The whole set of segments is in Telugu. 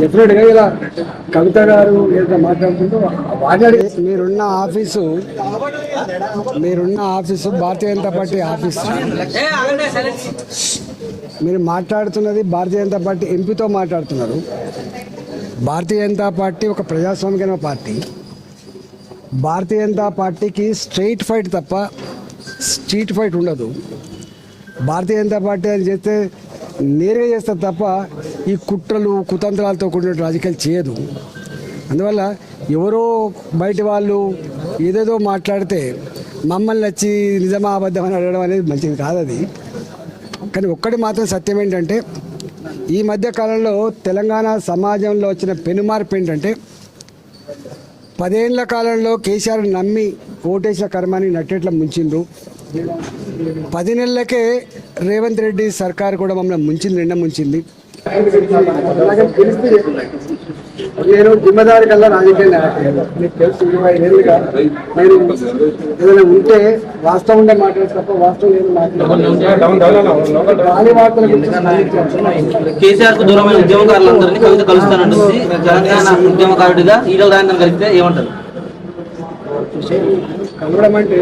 డెఫినెట్గా ఇలా కవిత గారు ఏదైతే మాట్లాడుతుందో వాడి మీరున్న office Bharatiya Janata party office. మీరు మాట్లాడుతున్నది భారతీయ జనతా పార్టీ ఎంపీతో మాట్లాడుతున్నారు. భారతీయ జనతా పార్టీ ఒక ప్రజాస్వామికమైన పార్టీ. భారతీయ జనతా పార్టీకి స్ట్రైట్ ఫైట్ తప్ప స్ట్రీట్ ఫైట్ ఉండదు. భారతీయ జనతా పార్టీ అని చేస్తే నేరుగా చేస్తారు తప్ప ఈ కుట్రలు కుతంత్రాలతో కూడిన రాజకీయాలు చేయదు. అందువల్ల ఎవరో బయట వాళ్ళు ఏదేదో మాట్లాడితే మమ్మల్ని వచ్చి నిజమా అబద్ధం అని అడగడం అనేది మంచిది కాదు. అది కానీ ఒక్కటి మాత్రం సత్యం ఏంటంటే ఈ మధ్య కాలంలో తెలంగాణ సమాజంలో వచ్చిన పెనుమార్పు ఏంటంటే 10 ఏళ్ల కాలంలో కేసీఆర్ నమ్మి ఓటేసిన కర్మాన్ని నట్టేట్లా ముంచిండ్రు. 10 నెలలకే రేవంత్ రెడ్డి సర్కారు కూడా మమ్మల్ని నిండా ముంచింది. నేను జిమ్మదారి కల్లా రాజకీయ నాయకుడు. మీకు తెలుసు 25 ఏళ్ళుగా నేను ఏదైనా ఉంటే వాస్తవంగా మాట్లాడే తప్ప వాస్తవం లేదు కేసీఆర్ కు దూరమైన ఉద్యమకారులందరినీ కవిత కలుస్తానంటుంది. తెలంగాణ ఉద్యమకారుడిగా ఈగల రాజేందర్ కలిస్తే ఏమంటారు? కలవడం అంటే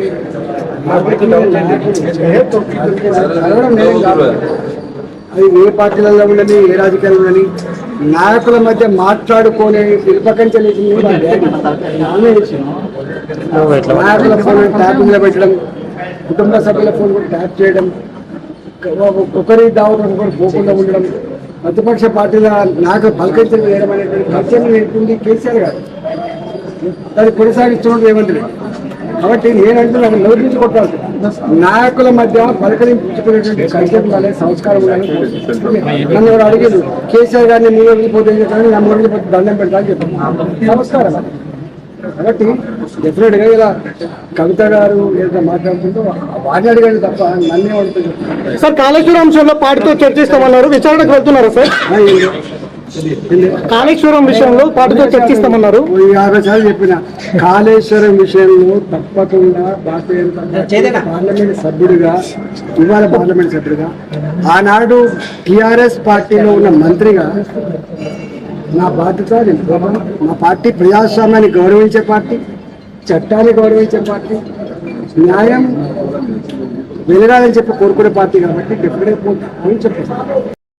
అది ఏ పార్టీలలో ఉండని ఏ రాజకీయాలు ఉండని నాయకుల మధ్య మాట్లాడుకొని నిరపకంచలేసి నాయకుల ఫోన్ ట్యాప్ నిలబెట్టడం, కుటుంబ సభ్యుల ఫోన్ కూడా ట్యాప్ చేయడం, ఒకరి దావడం ఒకరు పోకుండా ఉండడం, ప్రతిపక్ష పార్టీల నాయకులు పలకరించడం వేయడం అనేటువంటి ఖర్చుని నేర్పింది కేసీఆర్ గారు. దాన్ని కొనసాగిస్తున్నట్టు రేవంత్ రెడ్డి. కాబట్టి నేనంటున్నాను నోటి నుంచి కొట్టాలి. నాయకుల మధ్య పలకరించుకునేటువంటి కల్చర్ ఉండాలి, సంస్కారం ఉండాలి. నన్ను ఎవరు అడిగేది కేసీఆర్ గారిని మూడు వెళ్ళిపోతే నా మూడు వెళ్ళిపోతే దండం పెడతా అని చెప్పాను. సంస్కారం. కాబట్టి డెఫినెట్గా ఇలా కవిత గారు ఏదైతే మాట్లాడుతుందో వాడిని అడిగాడు తప్ప నన్నే అడుగుతుంది. సార్ కాళేశ్వరం అంశంలో పార్టీతో చర్చిస్తామన్నారు, విచారణకు వెళ్తున్నారా సార్? కాళేశ్వరం విషయంలో పార్టీతో చర్చిస్తామన్నారు. 50 సార్లు చెప్పిన కాళేశ్వరం విషయంలో తప్పకుండా పార్లమెంట్ సభ్యుడిగా, ఇవాళ పార్లమెంట్ సభ్యుడిగా, ఆనాడు టిఆర్ఎస్ పార్టీలో ఉన్న మంత్రిగా నా బాధ్యత. మా పార్టీ ప్రజాస్వామ్యాన్ని గౌరవించే పార్టీ, చట్టాన్ని గౌరవించే పార్టీ, న్యాయం వెలగాలని చెప్పి కోరుకునే పార్టీ. కాబట్టి డెఫినెట్గా చెప్పేస్తాను.